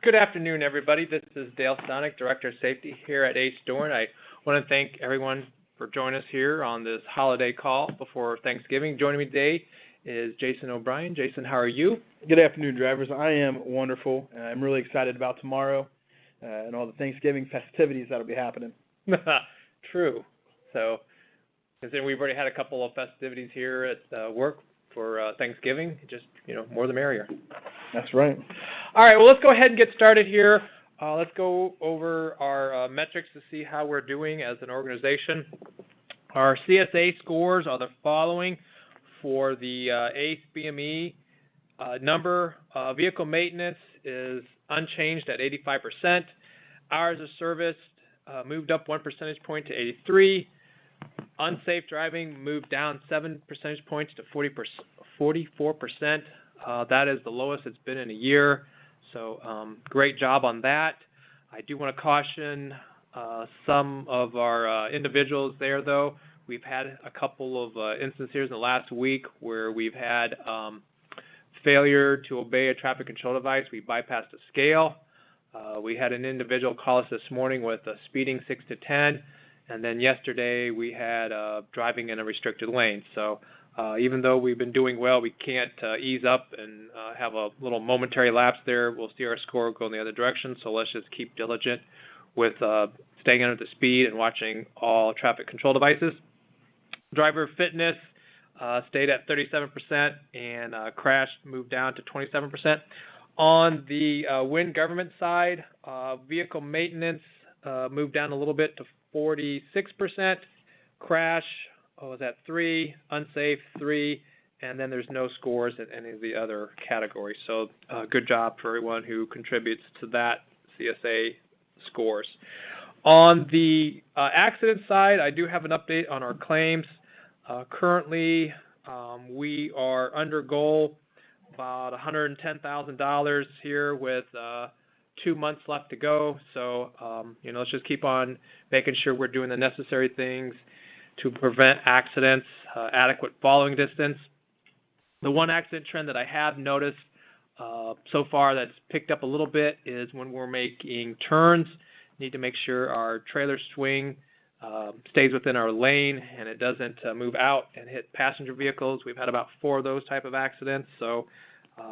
Good afternoon, everybody. This is Dale Sonic, Director of Safety here at Doran. I want to thank everyone for joining us here on this holiday call before Thanksgiving. Joining me today is Jason O'Brien. Jason, how are you? Good afternoon, drivers. I am wonderful. I'm really excited about tomorrow and all the Thanksgiving festivities that'll be happening. True. So, because then we've already had a couple of festivities here at work for Thanksgiving. Just, more the merrier. That's right. All right, well, let's go ahead and get started here. Let's go over our metrics to see how we're doing as an organization. Our CSA scores are the following for the ACE BME number. Vehicle maintenance is unchanged at 85%. Hours of service moved up 1 percentage point to 83. Unsafe driving moved down 7 percentage points to 44%. That is the lowest it's been in a year. So great job on that. I do want to caution some of our individuals there, though. We've had a couple of instances in the last week where we've had failure to obey a traffic control device. We bypassed a scale. We had an individual call us this morning with speeding 6 to 10. And then yesterday we had driving in a restricted lane. So even though we've been doing well, we can't ease up and have a little momentary lapse there. We'll see our score go in the other direction. So let's just keep diligent with staying under the speed and watching all traffic control devices. Driver fitness stayed at 37% and crash moved down to 27%. On the wind government side, vehicle maintenance moved down a little bit to 46%. Crash was at 3, unsafe 3, and then there's no scores in any of the other categories. So good job for everyone who contributes to that CSA scores. On the accident side, I do have an update on our claims. Currently, we are under goal about $110,000 here with 2 months left to go. So, let's just keep on making sure we're doing the necessary things to prevent accidents, adequate following distance. The one accident trend that I have noticed so far that's picked up a little bit is when we're making turns. Need to make sure our trailer swing stays within our lane and it doesn't move out and hit passenger vehicles. We've had about 4 of those type of accidents, so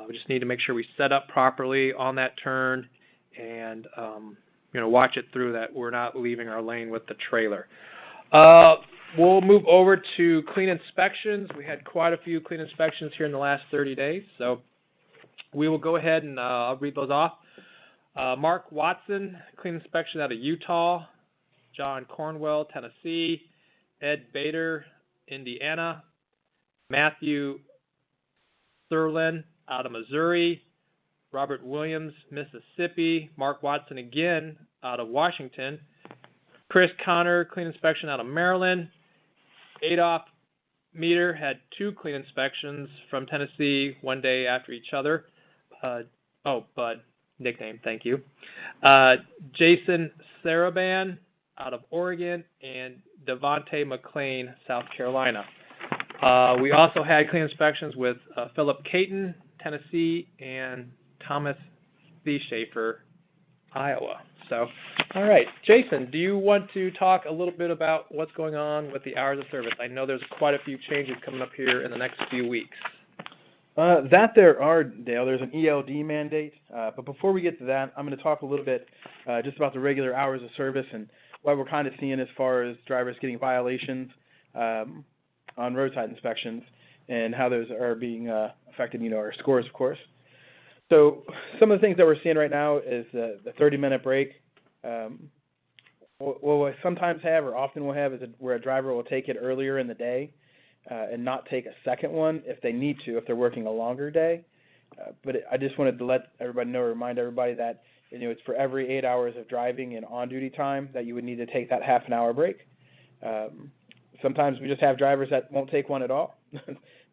we just need to make sure we set up properly on that turn and watch it through that we're not leaving our lane with the trailer. We'll move over to clean inspections. We had quite a few clean inspections here in the last 30 days, so we will go ahead and I'll read those off. Mark Watson, clean inspection out of Utah. John Cornwell, Tennessee. Ed Bader, Indiana. Matthew Thurlin out of Missouri. Robert Williams, Mississippi. Mark Watson again out of Washington. Chris Connor, clean inspection out of Maryland. Adolph Meter had 2 clean inspections from Tennessee one day after each other. Bud, nickname, thank you. Jason Saraban out of Oregon, and Devontae McLean, South Carolina. We also had clean inspections with Philip Caton, Tennessee, and Thomas Thieshafer, Iowa. So, all right, Jason, do you want to talk a little bit about what's going on with the hours of service? I know there's quite a few changes coming up here in the next few weeks. That there are, Dale. There's an ELD mandate. But before we get to that, I'm going to talk a little bit just about the regular hours of service and what we're kind of seeing as far as drivers getting violations on roadside inspections and how those are being affected, our scores, of course. So some of the things that we're seeing right now is the 30-minute break. What we sometimes have or often will have is where a driver will take it earlier in the day and not take a second one if they need to, if they're working a longer day. But I just wanted to let everybody know, remind everybody that it's for every 8 hours of driving and on-duty time that you would need to take that half an hour break. Sometimes we just have drivers that won't take one at all.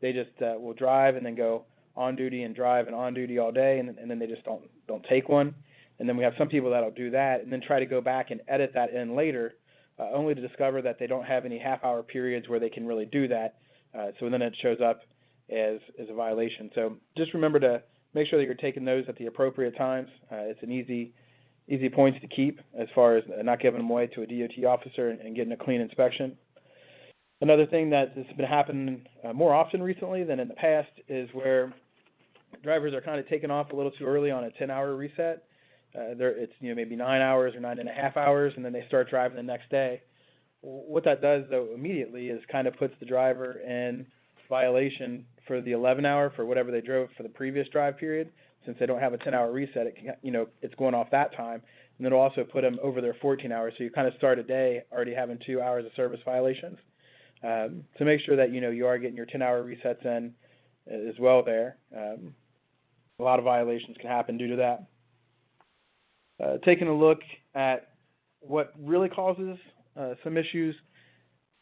They just will drive and then go on duty and drive and on duty all day, and then they just don't take one. And then we have some people that'll do that and then try to go back and edit that in later, only to discover that they don't have any half-hour periods where they can really do that. So then it shows up as a violation. So just remember to make sure that you're taking those at the appropriate times. It's an easy points to keep as far as not giving them away to a DOT officer and getting a clean inspection. Another thing that has been happening more often recently than in the past is where drivers are kind of taking off a little too early on a 10-hour reset. It's maybe 9 hours or 9.5 hours, and then they start driving the next day. What that does, though, immediately is kind of puts the driver in violation for the 11-hour for whatever they drove for the previous drive period. Since they don't have a 10-hour reset, it's going off that time, and it'll also put them over their 14 hours. So you kind of start a day already having 2 hours of service violations. To make sure that you are getting your 10-hour resets in as well there. A lot of violations can happen due to that. Taking a look at what really causes some issues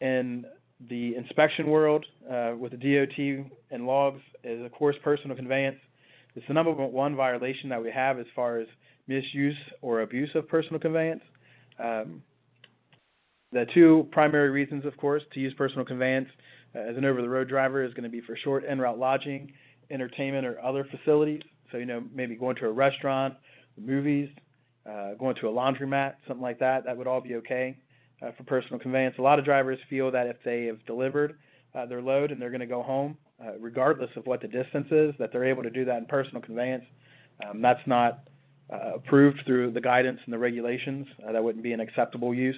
in the inspection world with the DOT and logs is, of course, personal conveyance. It's the number one violation that we have as far as misuse or abuse of personal conveyance. The two primary reasons, of course, to use personal conveyance as an over-the-road driver is going to be for short en route lodging, entertainment, or other facilities. So, maybe going to a restaurant, movies, going to a laundromat, something like that. That would all be okay for personal conveyance. A lot of drivers feel that if they have delivered their load and they're going to go home, regardless of what the distance is, that they're able to do that in personal conveyance. That's not approved through the guidance and the regulations. That wouldn't be an acceptable use.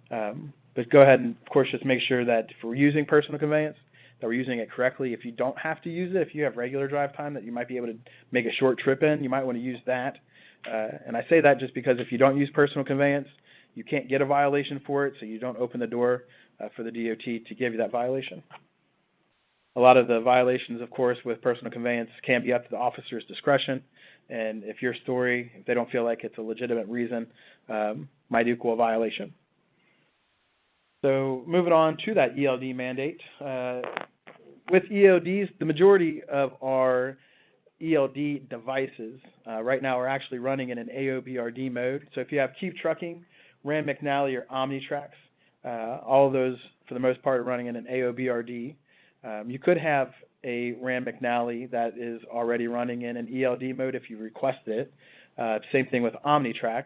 But go ahead and, of course, just make sure that if we're using personal conveyance, that we're using it correctly. If you don't have to use it, if you have regular drive time that you might be able to make a short trip in, you might want to use that. And I say that just because if you don't use personal conveyance, you can't get a violation for it, so you don't open the door for the DOT to give you that violation. A lot of the violations, of course, with personal conveyance can be up to the officer's discretion, and if they don't feel like it's a legitimate reason, might equal a violation. So moving on to that ELD mandate. With ELDs, the majority of our ELD devices right now are actually running in an AOBRD mode. So if you have Keep Trucking, Rand McNally, or OmniTrax, all of those, for the most part, are running in an AOBRD. You could have a Rand McNally that is already running in an ELD mode if you request it. Same thing with OmniTrax.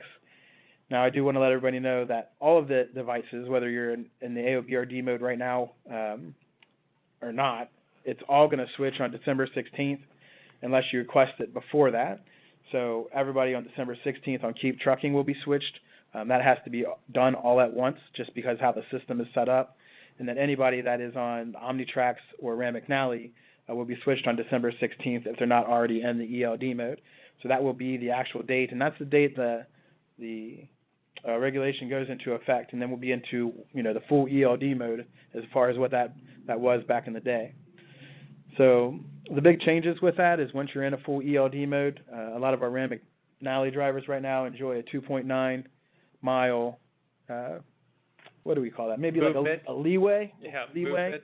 Now, I do want to let everybody know that all of the devices, whether you're in the AOBRD mode right now or not, it's all going to switch on December 16th unless you request it before that. So everybody on December 16th on Keep Trucking will be switched. That has to be done all at once just because how the system is set up. And then anybody that is on OmniTrax or Rand McNally will be switched on December 16th if they're not already in the ELD mode. So that will be the actual date, and that's the date the regulation goes into effect, and then we'll be into the full ELD mode as far as what that was back in the day. So the big changes with that is once you're in a full ELD mode, a lot of our Rand McNally drivers right now enjoy a 2.9 mile, what do we call that? Maybe movement. Like a leeway. Yeah, leeway.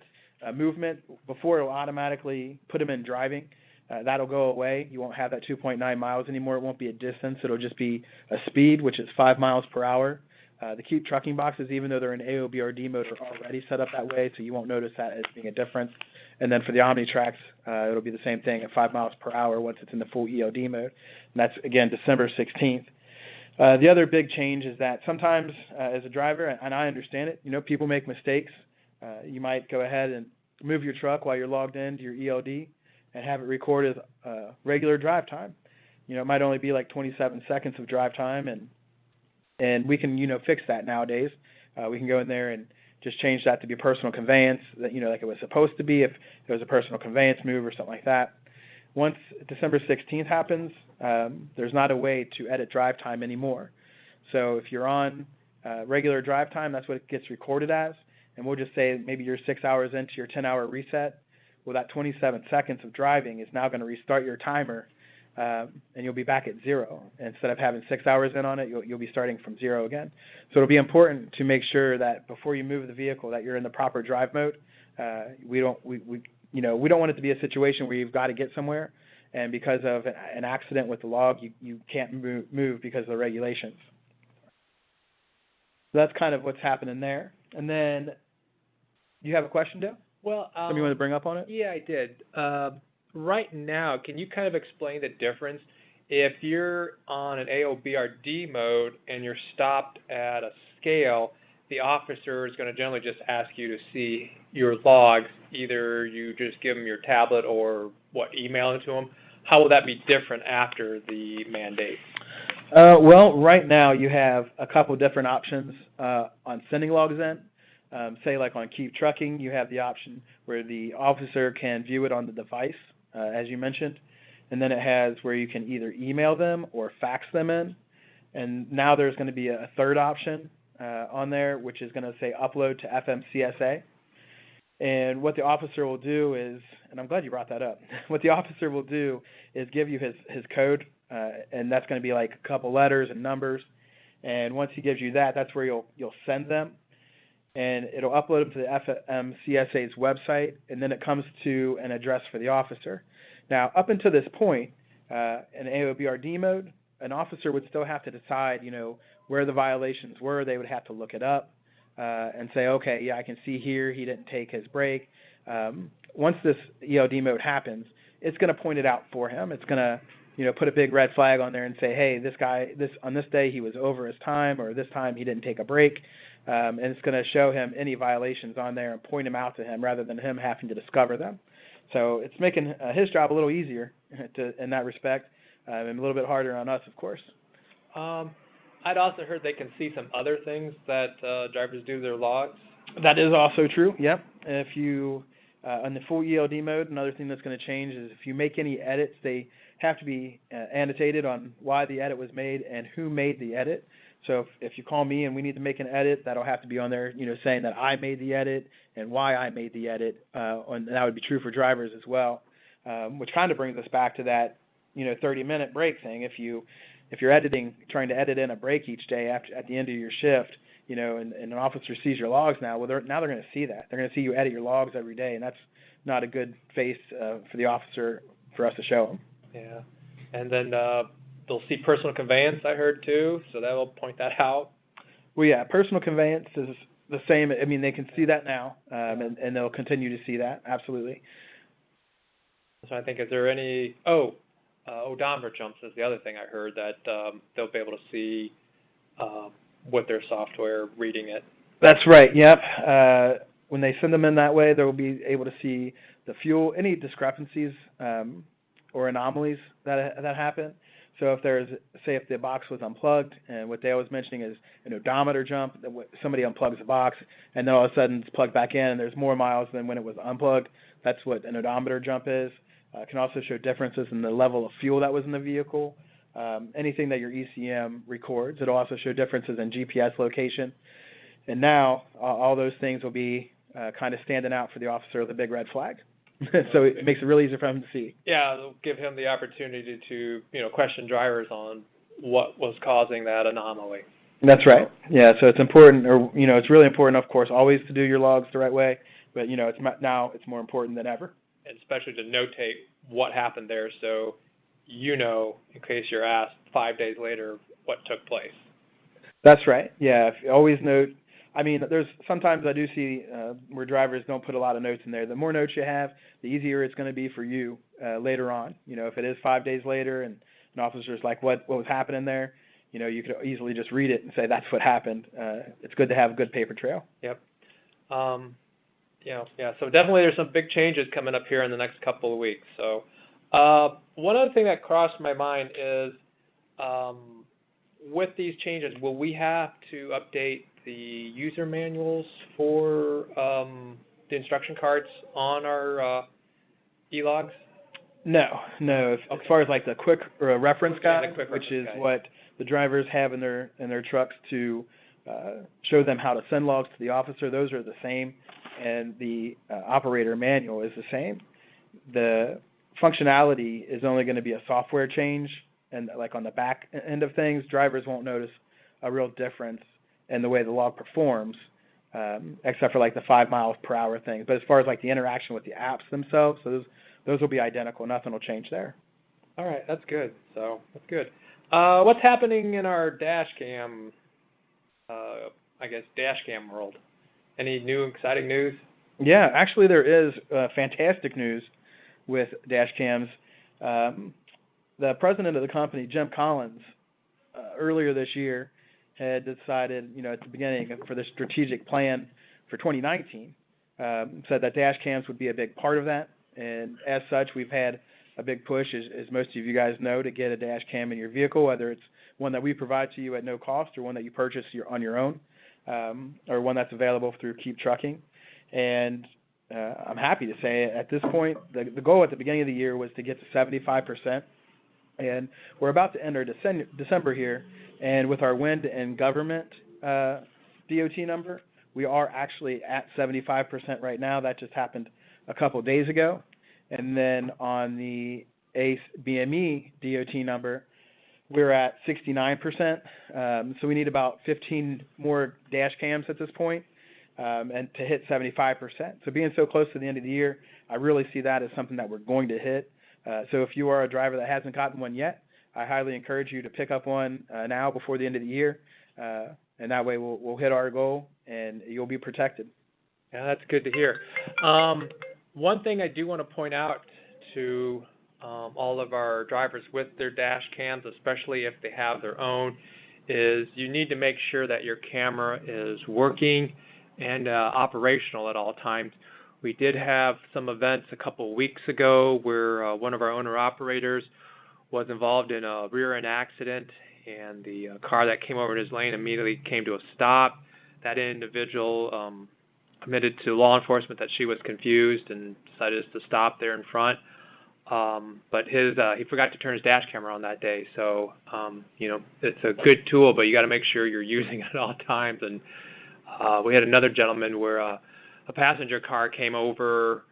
Movement before it'll automatically put them in driving. That'll go away. You won't have that 2.9 miles anymore. It won't be a distance. It'll just be a speed, which is 5 miles per hour. The Keep Trucking boxes, even though they're in AOBRD mode, are already set up that way, so you won't notice that as being a difference. And then for the OmniTrax, it'll be the same thing at 5 miles per hour once it's in the full ELD mode. And that's, again, December 16th. The other big change is that sometimes as a driver, and I understand it, people make mistakes. You might go ahead and move your truck while you're logged into your ELD and have it record as regular drive time. It might only be like 27 seconds of drive time, and we can, fix that nowadays. We can go in there and just change that to be personal conveyance, that, like it was supposed to be if there was a personal conveyance move or something like that. Once December 16th happens, there's not a way to edit drive time anymore. So if you're on regular drive time, that's what it gets recorded as, and we'll just say maybe you're 6 hours into your 10-hour reset. Well, that 27 seconds of driving is now going to restart your timer, and you'll be back at zero. Instead of having 6 hours in on it, you'll be starting from zero again. So it'll be important to make sure that before you move the vehicle that you're in the proper drive mode. We don't want it to be a situation where you've got to get somewhere, and because of an accident with the log, you can't move because of the regulations. So that's kind of what's happening there. And then, you have a question, Dale? Well, something you want to bring up on it? Yeah, I did. right now, can you kind of explain the difference? If you're on an AOBRD mode and you're stopped at a scale, the officer is going to generally just ask you to see your logs. Either you just give them your tablet or email it to them. How will that be different after the mandate? Well, right now you have a couple different options on sending logs in. Say like on Keep Trucking, you have the option where the officer can view it on the device, as you mentioned. And then it has where you can either email them or fax them in. And now there's going to be a third option on there, which is going to say upload to FMCSA. And what the officer will do is, and I'm glad you brought that up, what the officer will do is give you his code, and that's going to be like a couple letters and numbers. And once he gives you that, that's where you'll send them. And it'll upload them to the FMCSA's website, and then it comes to an address for the officer. Now, up until this point, in AOBRD mode, an officer would still have to decide, where the violations were. They would have to look it up and say, okay, yeah, I can see here he didn't take his break. Once this ELD mode happens, it's going to point it out for him. It's going to, put a big red flag on there and say, hey, this guy, on this day he was over his time, or this time he didn't take a break. And it's going to show him any violations on there and point them out to him rather than him having to discover them. So it's making his job a little easier in that respect, and a little bit harder on us, of course. I'd also heard they can see some other things that drivers do their logs. That is also true, yep. If you, on the full ELD mode, another thing that's going to change is if you make any edits, they have to be annotated on why the edit was made and who made the edit. So if you call me and we need to make an edit, that'll have to be on there, saying that I made the edit and why I made the edit, and that would be true for drivers as well, which kind of brings us back to that, 30-minute break thing. If you're trying to edit in a break each day at the end of your shift, and an officer sees your logs now, well, they're going to see that. They're going to see you edit your logs every day, and that's not a good face for the officer for us to show them. Yeah, and then they'll see personal conveyance, I heard, too, so that will point that out. Well, yeah, personal conveyance is the same. I mean, they can see that now, and they'll continue to see that, absolutely. So I think, is there any, odometer jumps is the other thing I heard, that they'll be able to see with their software reading it. That's right, yep. When they send them in that way, they'll be able to see the fuel, any discrepancies or anomalies that happen. So if if the box was unplugged, and what Dale was mentioning is an odometer jump, somebody unplugs the box, and then all of a sudden it's plugged back in, and there's more miles than when it was unplugged. That's what an odometer jump is. It can also show differences in the level of fuel that was in the vehicle. Anything that your ECM records. It'll also show differences in GPS location. And now all those things will be kind of standing out for the officer with a big red flag. So it makes it really easy for him to see. Yeah, it'll give him the opportunity to, question drivers on what was causing that anomaly. That's right. Yeah, so it's important, or, it's really important, of course, always to do your logs the right way. But, it's more important than ever. And especially to notate what happened there, so in case you're asked 5 days later what took place. That's right. Yeah, if you always note. I mean, there's sometimes I do see where drivers don't put a lot of notes in there. The more notes you have, the easier it's going to be for you later on. If it is 5 days later and an officer's like, what was happening there, you could easily just read it and say that's what happened. It's good to have a good paper trail. Yep. So definitely there's some big changes coming up here in the next couple of weeks. So one other thing that crossed my mind is with these changes, will we have to update the user manuals for the instruction cards on our e-logs? No. Okay. As far as like the quick reference guide, which is guide. What the drivers have in their trucks to show them how to send logs to the officer, those are the same, and the operator manual is the same. The functionality is only going to be a software change, and like on the back end of things, drivers won't notice a real difference in the way the log performs, except for like the 5 miles per hour thing. But as far as like the interaction with the apps themselves, so those will be identical. Nothing will change there. All right, that's good. So that's good. What's happening in our dash cam? Dash cam world. Any new exciting news? Yeah, actually there is fantastic news. with dash cams. The president of the company, Jim Collins, earlier this year had decided, at the beginning for the strategic plan for 2019, said that dash cams would be a big part of that. And as such, we've had a big push, as most of you guys know, to get a dash cam in your vehicle, whether it's one that we provide to you at no cost or one that you purchase on your own, or one that's available through Keep Trucking. And I'm happy to say at this point, the goal at the beginning of the year was to get to 75%. And we're about to enter December here, and with our wind and government DOT number, we are actually at 75% right now. That just happened a couple of days ago. And then on the ACE BME DOT number, we're at 69%. So we need about 15 more dash cams at this point, and to hit 75%. So being so close to the end of the year, I really see that as something that we're going to hit. So if you are a driver that hasn't gotten one yet, I highly encourage you to pick up one now before the end of the year, and that way we'll hit our goal and you'll be protected. Yeah, that's good to hear. One thing I do want to point out to all of our drivers with their dash cams, especially if they have their own, is you need to make sure that your camera is working and operational at all times. We did have some events a couple of weeks ago where one of our owner-operators was involved in a rear-end accident, and the car that came over in his lane immediately came to a stop. That individual admitted to law enforcement that she was confused and decided to stop there in front. But he forgot to turn his dash camera on that day. So, it's a good tool, but you got to make sure you're using it at all times. And we had another gentleman where a passenger car came over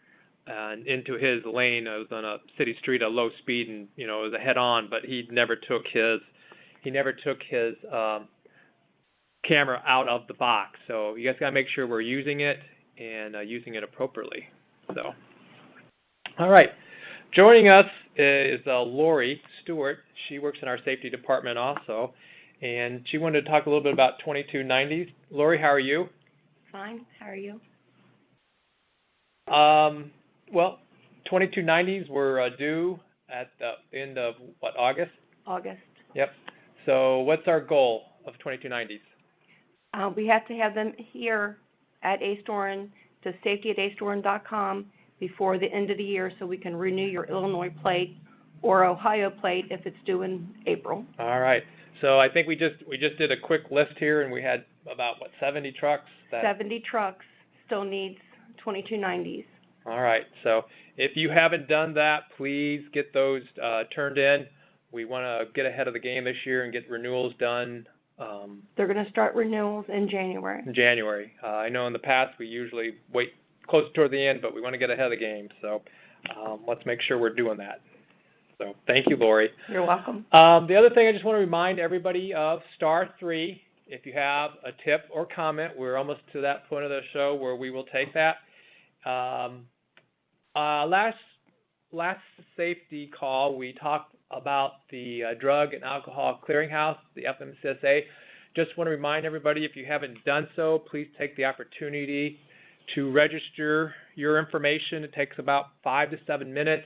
and into his lane. It was on a city street at low speed, and it was a head-on. But he never took his camera out of the box. So you guys got to make sure we're using it and using it appropriately. So, all right. Joining us is Lori Stewart. She works in our safety department also, and she wanted to talk a little bit about 2290s. Lori, how are you? Fine. How are you? Well, 2290s were due at the end of, August? August. Yep. So what's our goal of 2290s? We have to have them here at Doran, to safety@acedoran.com before the end of the year so we can renew your Illinois plate or Ohio plate if it's due in April. All right. So I think we just did a quick list here, and we had about, 70 trucks? 70 trucks still needs 2290s. All right. So if you haven't done that, please get those turned in. We want to get ahead of the game this year and get renewals done. They're going to start renewals in January. In January. I know in the past we usually wait close toward the end, but we want to get ahead of the game. So let's make sure we're doing that. So thank you, Lori. You're welcome. The other thing I just want to remind everybody of *3. If you have a tip or comment, we're almost to that point of the show where we will take that. Last safety call, we talked about the drug and alcohol clearinghouse, the FMCSA. Just want to remind everybody, if you haven't done so, please take the opportunity to register your information. It takes about 5 to 7 minutes.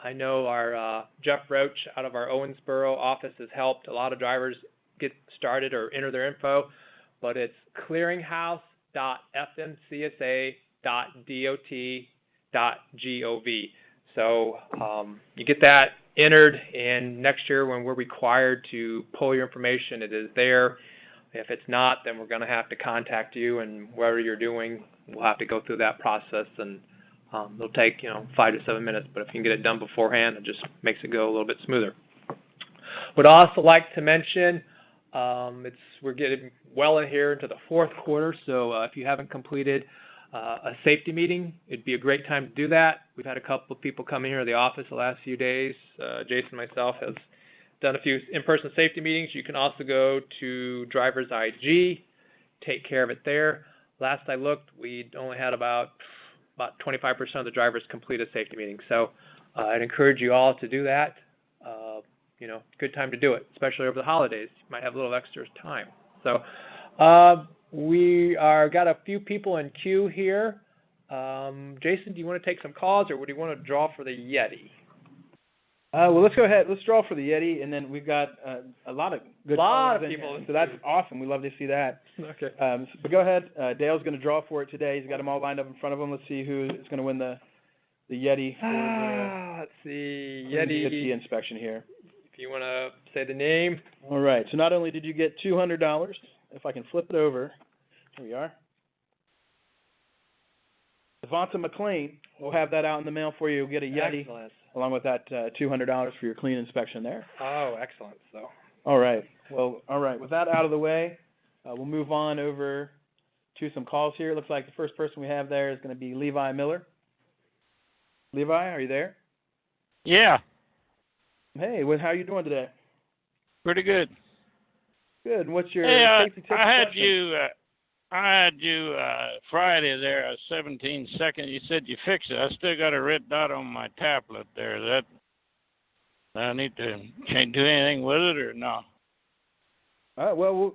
I know our Jeff Roach out of our Owensboro office has helped a lot of drivers get started or enter their info, but it's clearinghouse.fmcsa.dot.gov. So you get that entered, and next year when we're required to pull your information, it is there. If it's not, then we're going to have to contact you, and whatever you're doing, we'll have to go through that process, and it'll take 5 to 7 minutes. But if you can get it done beforehand, it just makes it go a little bit smoother. Would also like to mention we're getting well in here into the fourth quarter, so if you haven't completed a safety meeting, it'd be a great time to do that. We've had a couple of people come in here to the office the last few days. Jason and myself has done a few in-person safety meetings. You can also go to Driver's IG, take care of it there. Last I looked, we only had about 25% of the drivers complete a safety meeting. So I'd encourage you all to do that. Good time to do it, especially over the holidays. You might have a little extra time. So we got a few people in queue here. Jason, do you want to take some calls, or do you want to draw for the Yeti? Well, let's go ahead. Let's draw for the Yeti, and then we've got a lot of good callers in people. here, so that's awesome. We love to see that. Okay. But go ahead. Dale's going to draw for it today. He's got them all lined up in front of him. Let's see who is going to win the Yeti for Let's see. the Yeti inspection here. If you want to say the name. All right. So not only did you get $200, if I can flip it over, here we are. Devonta McLean, we'll have that out in the mail for you. You'll get a Yeti. Excellent. Along with that $200 for your clean inspection there. Oh, excellent. So. All right. Well, all right. With that out of the way, we'll move on over to some calls here. It looks like the first person we have there is going to be Levi Miller. Levi, are you there? Yeah, Hey, how are you doing today? pretty good. Good. What's your Hey, safety tip I had question? you Friday there, 17 seconds. You said you fixed it. I still got a red dot on my tablet there. That I need to do anything with it or no? All right. Well,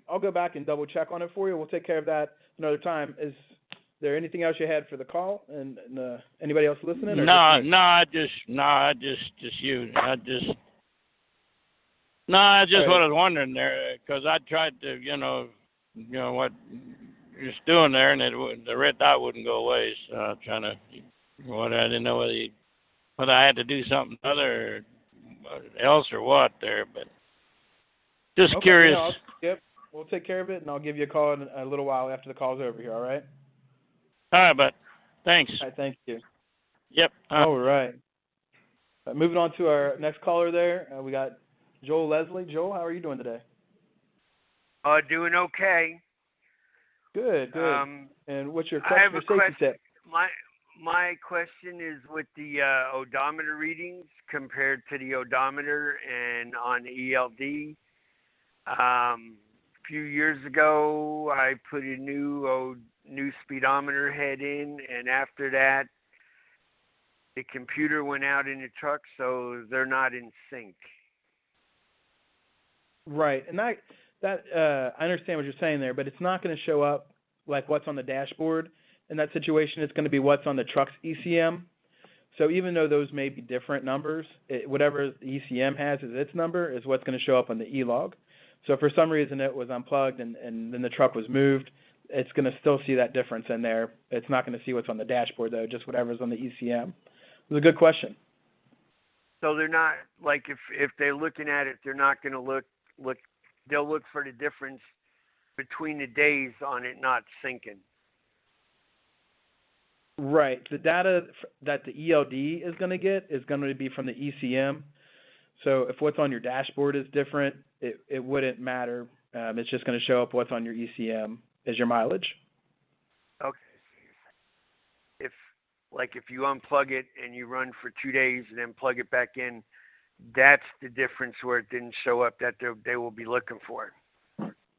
I'll go back and double check on it for you. We'll take care of that another time. Is there anything else you had for the call? And anybody else listening? Or just you. That's just what I was wondering there, because I tried to, what you're doing there, and the red dot wouldn't go away. So I'm trying to, I didn't know whether I had to do something other else or what there, but just Okay, curious. Yep, we'll take care of it, and I'll give you a call in a little while after the call's over here. All right? All right, but thanks. All right. Thank you. Yep. All right. Moving on to our next caller there, we got Joel Leslie. Joel, how are you doing today? Doing okay. Good. And what's your I question have or a safety question. tip? My question is with the odometer readings compared to the odometer and on ELD. A few years ago, I put a new speedometer head in, and after that, the computer went out in the truck, so they're not in sync. Right, and that I understand what you're saying there, but it's not going to show up like what's on the dashboard. In that situation, it's going to be what's on the truck's ECM. So even though those may be different numbers, whatever the ECM has as its number is what's going to show up on the E-log. So if for some reason it was unplugged and then the truck was moved, it's going to still see that difference in there. It's not going to see what's on the dashboard, though, just whatever's on the ECM. It was a good question. So they're not, like, if they're looking at it, they're not going to look, they'll look for the difference between the days on it not syncing. Right. The data that the ELD is going to get is going to be from the ECM. So if what's on your dashboard is different, it wouldn't matter. It's just going to show up what's on your ECM as your mileage. Okay. If you unplug it and you run for 2 days and then plug it back in, that's the difference where it didn't show up that they will be looking for.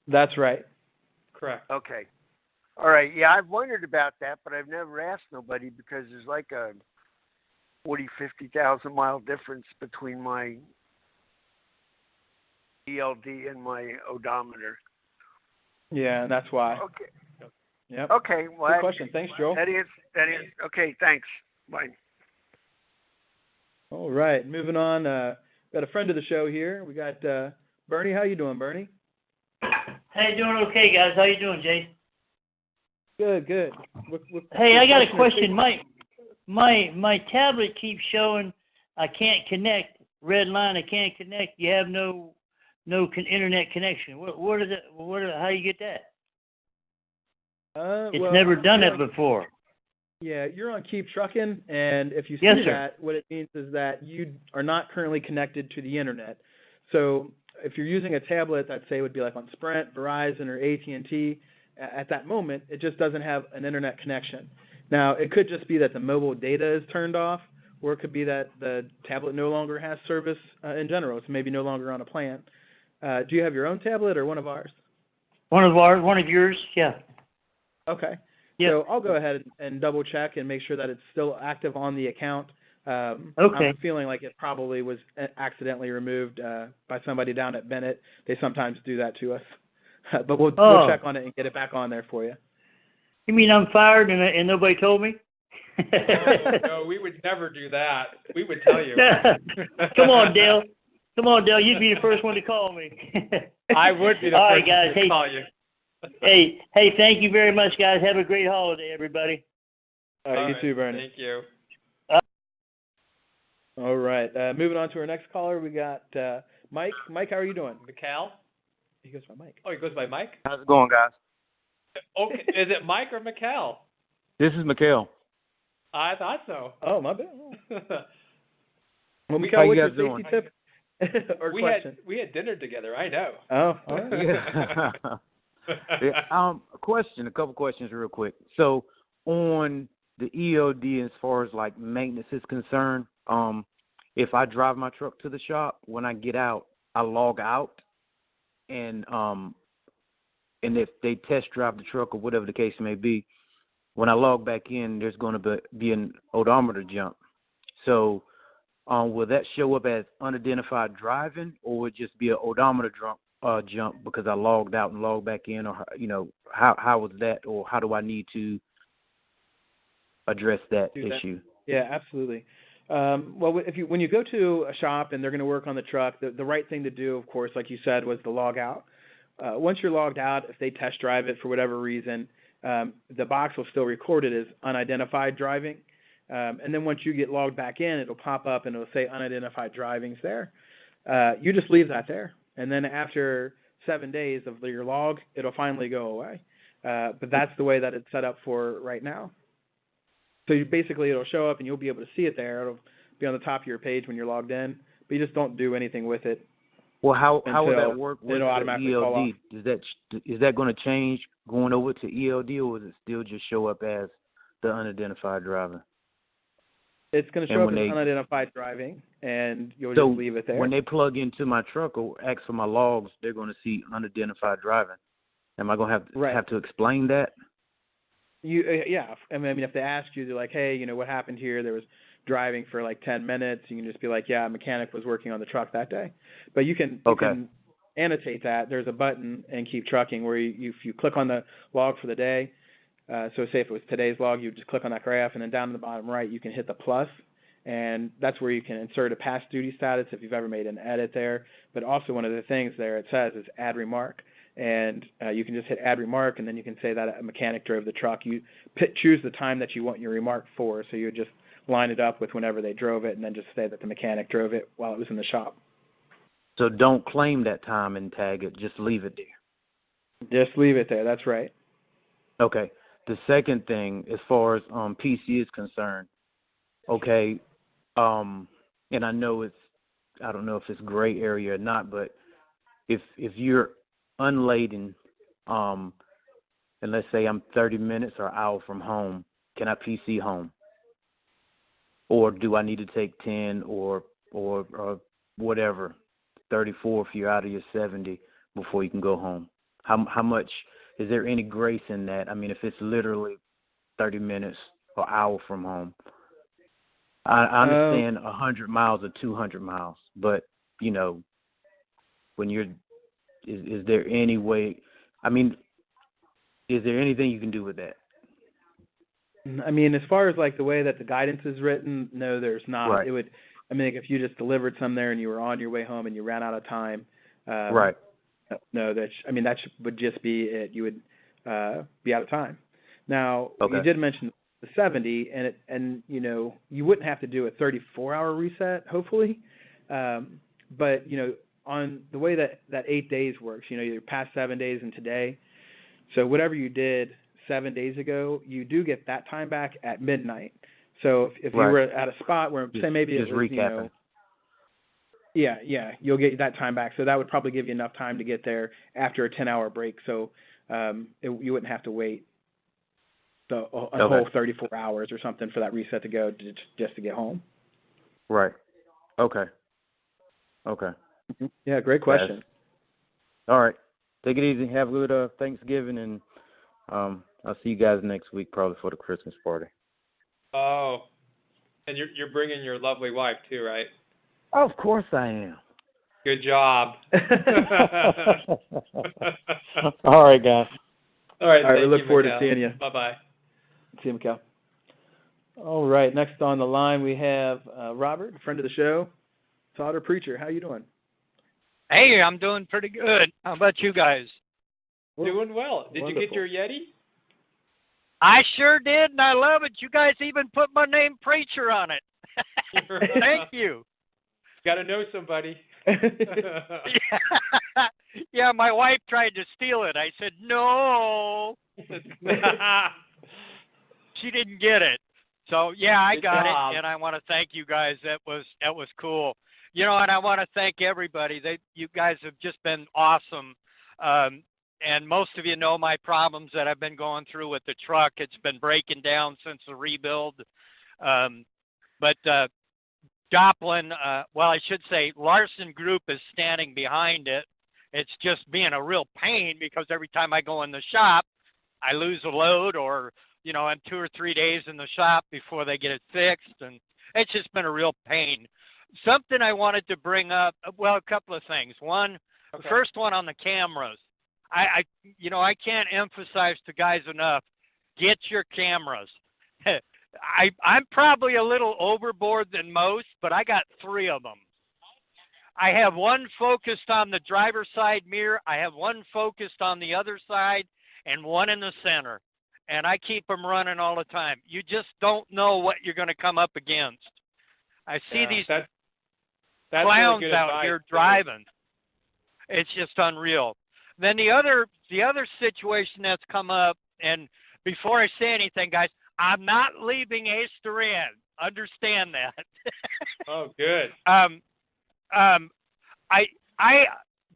That's right. Correct. Okay. All right. Yeah, I've wondered about that, but I've never asked nobody because there's like a 50,000 mile difference between my ELD and my odometer. Yeah, that's why. Okay. Yep. Okay. Well, Good question. Thanks, Joel. That is. Okay, thanks. Bye. All right. Moving on. Got a friend of the show here. We got Bernie. How you doing, Bernie? Hey, doing okay, guys. How you doing, Jay? Good. Hey, I got a question. My tablet keeps showing I can't connect. Red line. I can't connect. You have no internet connection. What is it? How you get that? It's never done it before. Yeah, you're on Keep Trucking, and if you see Yes, sir. that, what it means is that you are not currently connected to the internet. So if you're using a tablet that, say, would be like on Sprint, Verizon, or AT&T, at that moment, it just doesn't have an internet connection. Now, it could just be that the mobile data is turned off, or it could be that the tablet no longer has service in general. It's maybe no longer on a plan. Do you have your own tablet or one of ours? One of yours, yeah. Okay. Yep. So I'll go ahead and double check and make sure that it's still active on the account. Okay. I'm feeling like it probably was accidentally removed by somebody down at Bennett. They sometimes do that to us. But we'll check on it and get it back on there for you. You mean I'm fired and nobody told me? No, we would never do that. We would tell you. Come on, Dale. Come on, Dale. You'd be the first one to call me. I would be the All first right, guys. one to call you. Hey, thank you very much, guys. Have a great holiday, everybody. All right, you too, Bernie. Thank you. All right, moving on to our next caller, we got Mike. Mike, how are you doing? Mikal? He goes by Mike. Oh, he goes by Mike? How's it going, guys? Okay, is it Mike or Mikal? This is Mikhail. I thought so. Oh, my bad. Well, How Mikhail, you what's your guys safety doing? tip or we question? had dinner together. I know. Oh, all right. Yeah. A couple questions real quick. So on the ELD, as far as like maintenance is concerned, if I drive my truck to the shop, when I get out, I log out, and if they test drive the truck or whatever the case may be, when I log back in, there's going to be an odometer jump. So will that show up as unidentified driving, or will it just be an odometer jump because I logged out and logged back in, or how was that, or how do I need to address that issue? Yeah, absolutely. Well, when you go to a shop and they're going to work on the truck, the right thing to do, of course, like you said, was to log out. Once you're logged out, if they test drive it for whatever reason, the box will still record it as unidentified driving. And then once you get logged back in, it'll pop up and it'll say unidentified driving's there. You just leave that there. And then after 7 days of your log, it'll finally go away. But that's the way that it's set up for right now. So it'll show up and you'll be able to see it there. It'll be on the top of your page when you're logged in, but you just don't do anything with it. Well, how will that work with it'll automatically the fall off. ELD? Is that going to change going over to ELD, or will it still just show up as the unidentified driver? It's going to show up as unidentified driving, and you'll So just leave it there. when they plug into my truck or ask for my logs, they're going to see unidentified driving. Am I going to have to explain that? Yeah. I mean, if they ask you, they're like, hey, what happened here? There was driving for like 10 minutes. You can just be like, yeah, a mechanic was working on the truck that day. But you can annotate that. There's a button in Keep Trucking where if you click on the log for the day, so say if it was today's log, you just click on that graph, and then down in the bottom right, you can hit the plus, and that's where you can insert a past duty status if you've ever made an edit there. But also one of the things there it says is add remark, and you can just hit add remark, and then you can say that a mechanic drove the truck. You choose the time that you want your remark for, so you just line it up with whenever they drove it, and then just say that the mechanic drove it while it was in the shop. So don't claim that time and tag it. Just leave it there. Just leave it there. That's right. Okay. The second thing, as far as PC is concerned, okay, and I know I don't know if it's gray area or not, but if you're unlading, and let's say I'm 30 minutes or an hour from home, can I PC home? Or do I need to take 10 or whatever, 34 if you're out of your 70 before you can go home? How much, is there any grace in that? I mean, if it's literally 30 minutes or hour from home, I understand 100 miles or 200 miles, but, when you're, is there any way, I mean, is there anything you can do with that? I mean, as far as like the way that the guidance is written, no, there's not. Right. It would, like if you just delivered some there and you were on your way home and you ran out of time, Right. No, that would just be it. You would be out of time. Now, Okay. you did mention the 70, and you wouldn't have to do a 34-hour reset, hopefully. But on the way that 8 days works, you're past 7 days and today. So whatever you did 7 days ago, you do get that time back at midnight. So if you were at a spot where, say maybe it was, recapping. Yeah, you'll get that time back. So that would probably give you enough time to get there after a 10-hour break. So you wouldn't have to wait a whole 34 hours or something for that reset to go just to get home. Right. Okay. Mm-hmm. Yeah, great question. Yes. All right. Take it easy. Have a good Thanksgiving, and I'll see you guys next week, probably for the Christmas party. Oh, and you're bringing your lovely wife too, right? Of course I am. Good job. All right, guys. All right. All right, we Thank look you, forward to Mikhail. seeing you. Bye-bye. See you, Mikhail. All right, next on the line we have Robert, friend of the show, Todd or Preacher. How you doing? Hey, I'm doing pretty good. How about you guys? Doing well. Did you get Wonderful. your Yeti? I sure did, and I love it. You guys even put my name Preacher on it. Thank you. Got to know somebody. Yeah, my wife tried to steal it. I said, no. She didn't get it. So, yeah, I Good got job. it, and I want to thank you guys. That was cool. You know, and I want to thank everybody. You guys have just been awesome. And most of you know my problems that I've been going through with the truck. It's been breaking down since the rebuild. But Joplin, well, I should say Larson Group is standing behind it. It's just being a real pain because every time I go in the shop, I lose a load or, you know, I'm 2 or 3 days in the shop before they get it fixed. And it's just been a real pain. Something I wanted to bring up, well, a couple of things. One, Okay. the first one on the cameras. I can't emphasize to guys enough, get your cameras. I'm probably a little overboard than most, but I got 3 of them. I have one focused on the driver's side mirror, I have one focused on the other side, and one in the center. And I keep them running all the time. You just don't know what you're going to come up against. I see these that's clowns really good out advice, here too. driving. It's just unreal. Then the other situation that's come up, and before I say anything, guys, I'm not leaving Ace Doran. Understand that. Oh, good.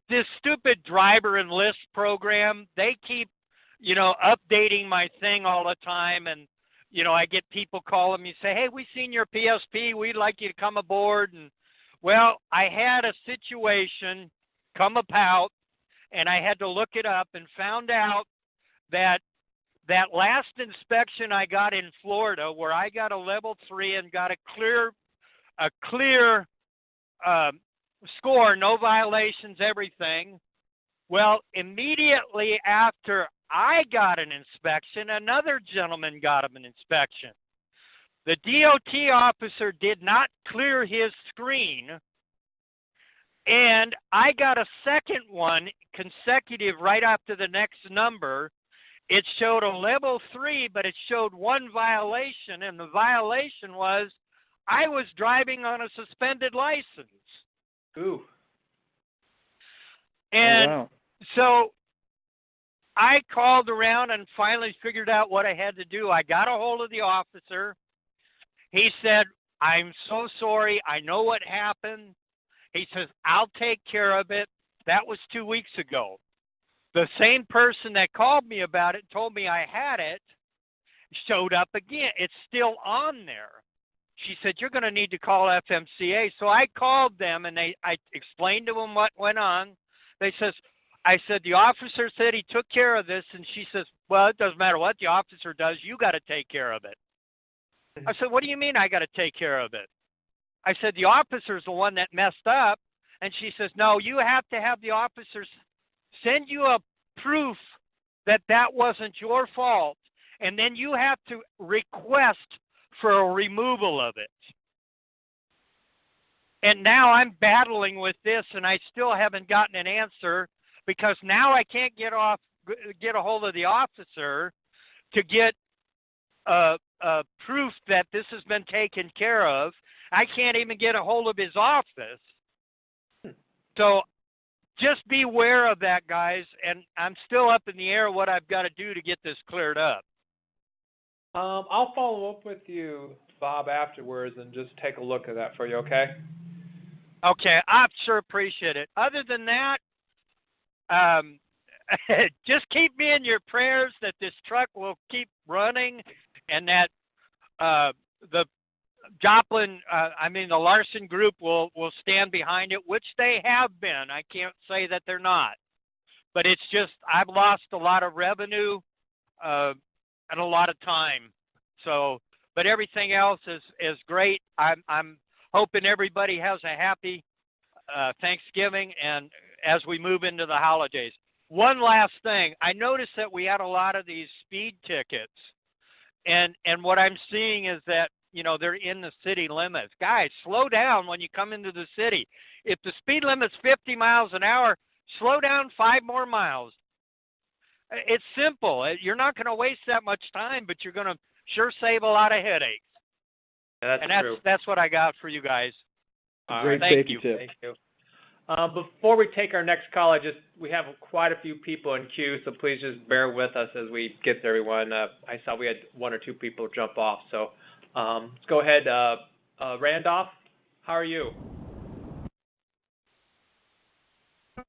This stupid driver enlist program, they keep, you know, updating my thing all the time, and you know, I get people calling me, say, hey, we seen your PSP, we'd like you to come aboard. And well, I had a situation come about, and I had to look it up and found out that last inspection I got in Florida, where I got a level 3 and got a clear score, no violations, everything. Well, immediately after I got an inspection, another gentleman got him an inspection. The DOT officer did not clear his screen, and I got a second one consecutive right after the next number. It showed a level 3, but it showed one violation, and the violation was I was driving on a suspended license. Ooh. And wow. so I called around and finally figured out what I had to do. I got a hold of the officer. He said, I'm so sorry. I know what happened. He says, I'll take care of it. That was 2 weeks ago. The same person that called me about it, told me I had it, showed up again. It's still on there. She said, you're going to need to call FMCA. So I called them, and I explained to them what went on. I said, the officer said he took care of this, and she says, well, it doesn't matter what the officer does. You got to take care of it. I said, what do you mean I got to take care of it? I said, the officer's the one that messed up. And she says, no, you have to have the officers send you a proof that that wasn't your fault, and then you have to request for a removal of it. And now I'm battling with this, and I still haven't gotten an answer because now I can't get a hold of the officer to get proof that this has been taken care of. I can't even get a hold of his office. So just be aware of that, guys, and I'm still up in the air what I've got to do to get this cleared up. I'll follow up with you, Bob, afterwards and just take a look at that for you, okay? Okay, I sure appreciate it. Other than that, just keep me in your prayers that this truck will keep running and that the Joplin, the Larson Group will stand behind it, which they have been. I can't say that they're not. But it's just I've lost a lot of revenue and a lot of time. So, but everything else is great. I'm hoping everybody has a happy Thanksgiving and as we move into the holidays. one last thing. I noticed that we had a lot of these speed tickets, and what I'm seeing is that, you know, they're in the city limits. Guys, slow down when you come into the city. If the speed limit's 50 miles an hour, slow down 5 more miles. It's simple. You're not going to waste that much time, but you're going to sure save a lot of headaches. Yeah, that's true. That's what I got for you guys. Great Thank safety you. tip. Thank you. Before we take our next call, we have quite a few people in queue, so please just bear with us as we get to everyone. I saw we had 1 or 2 people jump off, so let's go ahead. Randolph, how are you?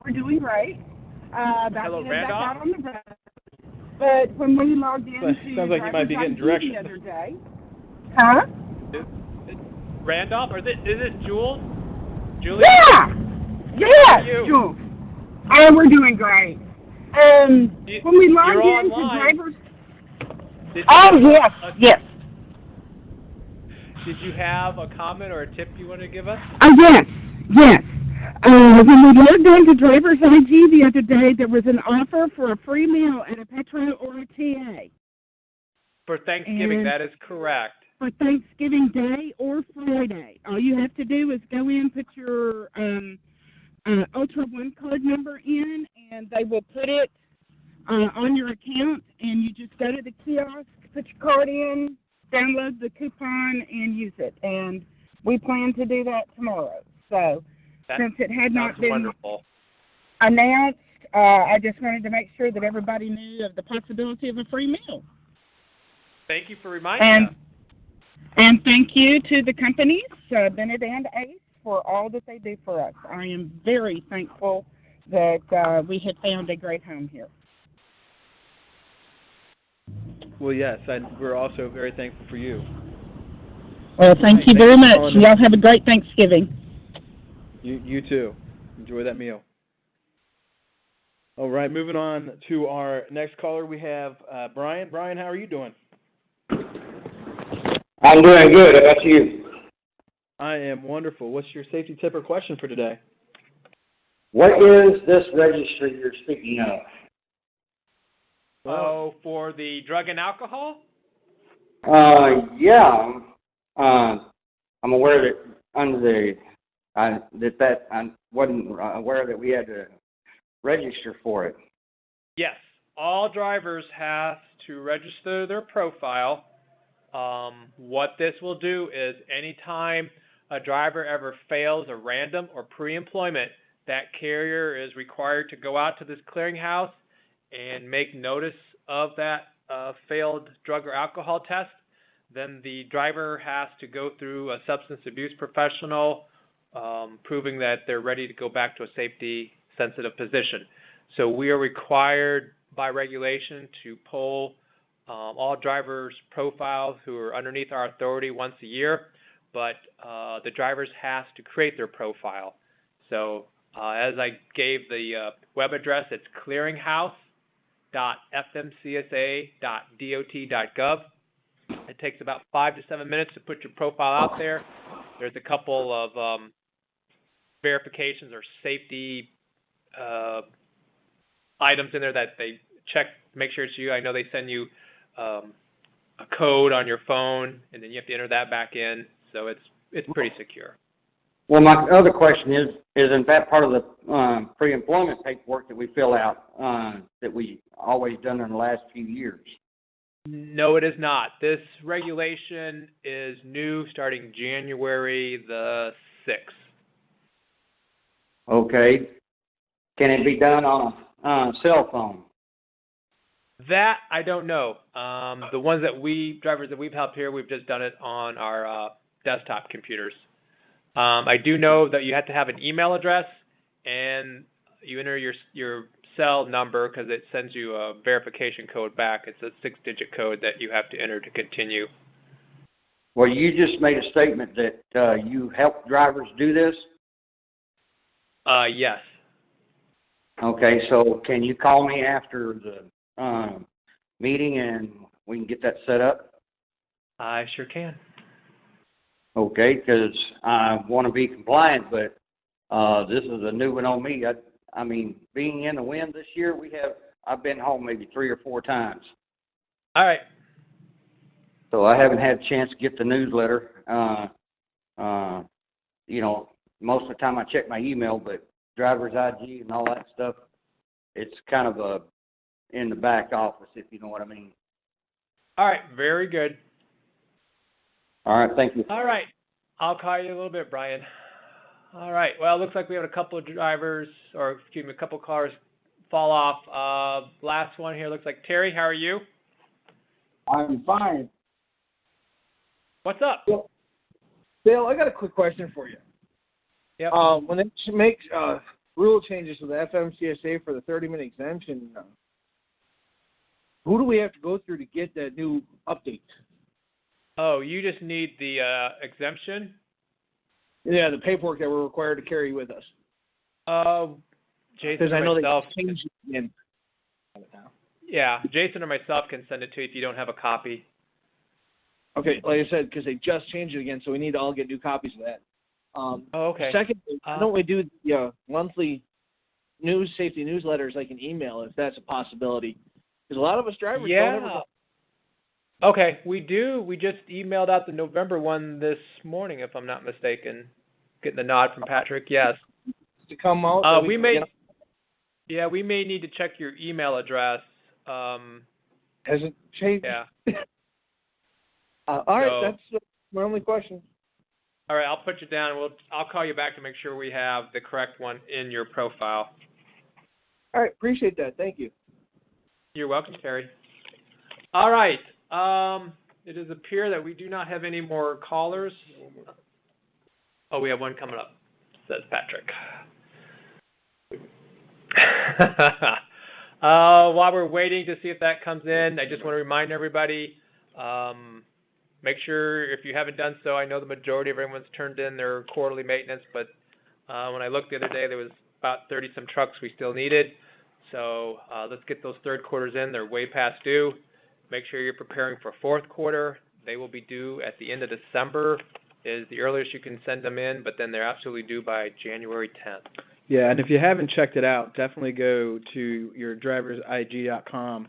We're doing great. About Hello, to head back Randolph? out on the road. But when we logged in Sounds like you might be getting directions. the other day. Huh? Randolph, is this Jules? Julie? Yeah! How are you? Jules. Oh, we're doing great. When we logged You're in to online. drivers... Did you Oh, have yes. Did you have a comment or a tip you want to give us? Oh, yes. When we logged into Driver's ID the other day, there was an offer for a free meal at a Petro or a TA. For Thanksgiving, And- that is correct. For Thanksgiving Day or Friday. All you have to do is go in, put your Ultra One card number in, and they will put it on your account, and you just go to the kiosk, put your card in, download the coupon, and use it. And we plan to do that tomorrow. So since it had not Sounds been wonderful. announced, I just wanted to make sure that everybody knew of the possibility of a free meal. Thank you for reminding us. And thank you to the companies, Bennett and Ace, for all that they do for us. I am very thankful that we have found a great home here. Well, yes, we're also very thankful for you. Well, thank you very much. Y'all have a great Thanksgiving. You too. Enjoy that meal. All right, moving on to our next caller, we have Brian. Brian, how are you doing? I'm doing good. How about you? I am wonderful. What's your safety tip or question for today? What is this registry you're speaking of? Oh, for the drug and alcohol? Yeah. I'm aware that under the I wasn't aware that we had to register for it. Yes. All drivers have to register their profile. What this will do is anytime a driver ever fails a random or pre-employment, that carrier is required to go out to this clearinghouse and make notice of that failed drug or alcohol test. Then the driver has to go through a substance abuse professional, proving that they're ready to go back to a safety-sensitive position. So we are required by regulation to poll all drivers' profiles who are underneath our authority once a year, but the drivers have to create their profile. So as I gave the web address, it's clearinghouse.fmcsa.dot.gov. It takes about 5 to 7 minutes to put your profile out there. There's a couple of verifications or safety items in there that they check to make sure it's you. I know they send you a code on your phone, and then you have to enter that back in. So it's pretty secure. Well, my other question is, isn't that part of the pre-employment paperwork that we fill out that we always done in the last few years? No, it is not. This regulation is new starting January the 6th. Okay. Can it be done on a cell phone? That I don't know. The ones drivers that we've helped here, we've just done it on our desktop computers. I do know that you have to have an email address and you enter your cell number because it sends you a verification code back. It's a 6-digit code that you have to enter to continue. Well, you just made a statement that you help drivers do this? Yes. Okay, so can you call me after the meeting and we can get that set up? I sure can. Okay, because I want to be compliant, but this is a new one on me. I mean, being in the wind this year, I've been home maybe 3 or 4 times. All right. So I haven't had a chance to get the newsletter. You know, most of the time I check my email, but driver's ID and all that stuff, it's kind of in the back office, if you know what I mean. All right. Very good. All right, thank you. All right. I'll call you in a little bit, Brian. All right. Well, it looks like we have a couple of a couple cars fall off. Last one here looks like Terry. How are you? I'm fine. What's up? Bill, I got a quick question for you. Yep. When they make rule changes to the FMCSA for the 30-minute exemption, who do we have to go through to get that new update? Oh, you just need the exemption? Yeah, the paperwork that we're required to carry with us. Jason Because I or know myself. they changed it again. Yeah, Jason or myself can send it to you if you don't have a copy. Okay, like I said, because they just changed it again, so we need to all get new copies of that. Okay. Second, why don't we do the monthly safety newsletters like an email, if that's a possibility? Because a lot of us drivers don't ever go. Okay, we do. We just emailed out the November one this morning, if I'm not mistaken. Getting the nod from Patrick. Yes. To come out. We may need to check your email address. Hasn't changed. Yeah. All right, that's my only question. All right, I'll put you down. I'll call you back to make sure we have the correct one in your profile. All right, appreciate that. Thank you. You're welcome, Terry. All right. It does appear that we do not have any more callers. Oh, we have one coming up, says Patrick. While we're waiting to see if that comes in, I just want to remind everybody, make sure if you haven't done so, I know the majority of everyone's turned in their quarterly maintenance, but when I looked the other day, there was about 30-some trucks we still needed. So let's get those third quarters in. They're way past due. Make sure you're preparing for fourth quarter. They will be due at the end of December is the earliest you can send them in, but then they're absolutely due by January 10th. Yeah, and if you haven't checked it out, definitely go to your driversid.com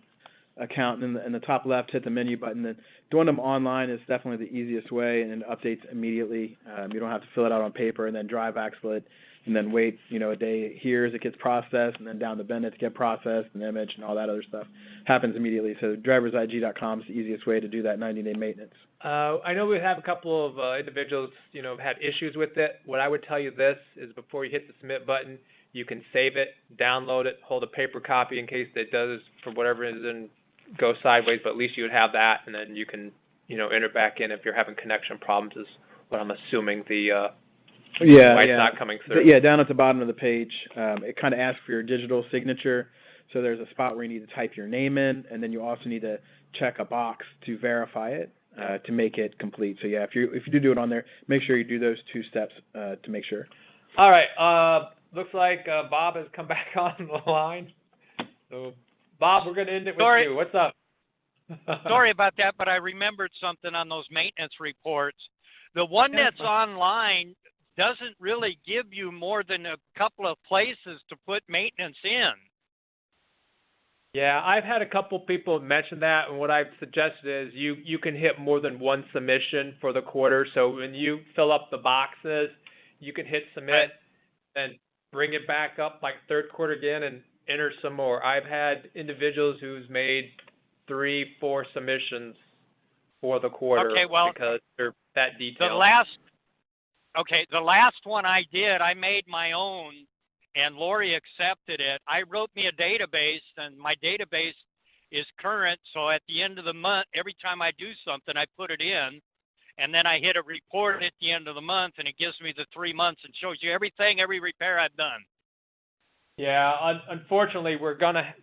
account, and in the top left, hit the menu button. Then doing them online is definitely the easiest way, and it updates immediately. You don't have to fill it out on paper and then drive axle it, and then wait, a day here as it gets processed, and then down to Bennett to get processed, and image, and all that other stuff happens immediately. So driversid.com is the easiest way to do that 90-day maintenance. I know we have a couple of individuals, have had issues with it. What I would tell you this is before you hit the submit button, you can save it, download it, hold a paper copy in case it does, for whatever reason, go sideways, but at least you would have that, and then you can, enter back in if you're having connection problems is what I'm assuming why it's not coming through. Yeah, down at the bottom of the page, it kind of asks for your digital signature. So there's a spot where you need to type your name in, and then you also need to check a box to verify it to make it complete. So yeah, if you do it on there, make sure you do those 2 steps to make sure. All right. Looks like Bob has come back on the line. So Bob, we're going to end it with you. What's up? Sorry about that, but I remembered something on those maintenance reports. The one that's online doesn't really give you more than a couple of places to put maintenance in. Yeah, I've had a couple people mention that, and what I've suggested is you can hit more than one submission for the quarter. So when you fill up the boxes, you can hit submit and bring it back up like third quarter again and enter some more. I've had individuals who's made 3-4 submissions for the quarter because they're that detailed. The last one I did, I made my own, and Lori accepted it. I wrote me a database, and my database is current, so at the end of the month, every time I do something, I put it in, and then I hit a report at the end of the month, and it gives me the 3 months and shows you every repair I've done. Yeah, unfortunately,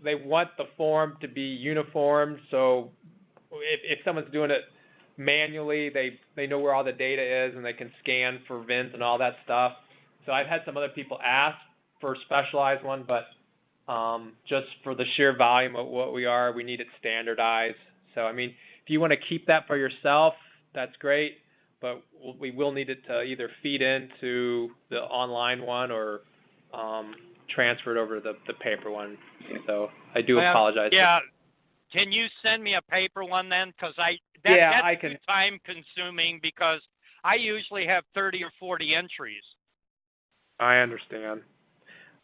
they want the form to be uniform, so if someone's doing it manually, they know where all the data is, and they can scan for VINs and all that stuff. So I've had some other people ask for a specialized one, but just for the sheer volume of what we need it standardized. So, I mean, if you want to keep that for yourself, that's great, but we will need it to either feed into the online one or transferred over to the paper one. So I do apologize. Yeah. Can you send me a paper one then? Because that's I can. too time consuming because I usually have 30 or 40 entries. I understand.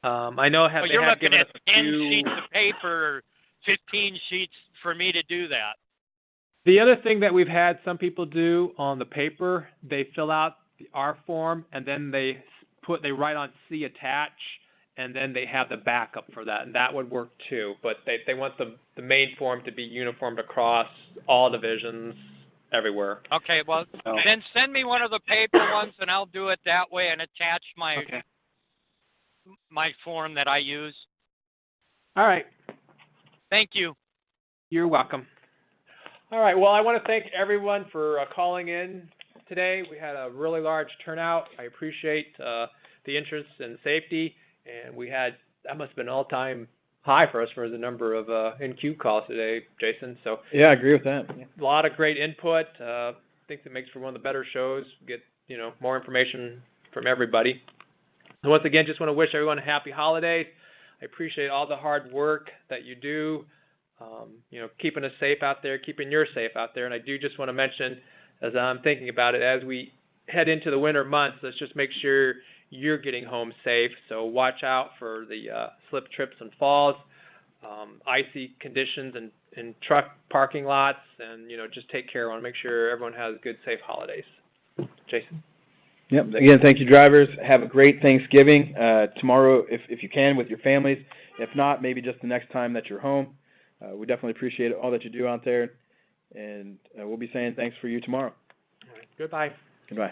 I know So they you're have looking given at us 10 sheets of paper, 15 sheets for me to do that. The other thing that we've had some people do on the paper, they fill out our form and then they write on C attach, and then they have the backup for that, and that would work too. But they want the main form to be uniformed across all divisions everywhere. Okay, well then send me one of the paper ones and I'll do it that way and attach my form that I use. All right. Thank you. You're welcome. All right. Well, I want to thank everyone for calling in today. We had a really large turnout. I appreciate the interest in safety, and that must have been an all-time high for us for the number of NQ calls today, Jason. So yeah, I agree with that. Yeah. A lot of great input. I think it makes for one of the better shows. Get more information from everybody. So once again, just want to wish everyone a happy holidays. I appreciate all the hard work that you do. Keeping us safe out there, keeping you safe out there. And I do just want to mention, as I'm thinking about it, as we head into the winter months, let's just make sure you're getting home safe. So watch out for the slip, trips, and falls, icy conditions in truck parking lots, and just take care. I want to make sure everyone has good, safe holidays. Jason? Yep. Again, thank you, drivers. Have a great Thanksgiving tomorrow, if you can, with your families. If not, maybe just the next time that you're home. We definitely appreciate all that you do out there, and we'll be saying thanks for you tomorrow. All right. Goodbye. Goodbye.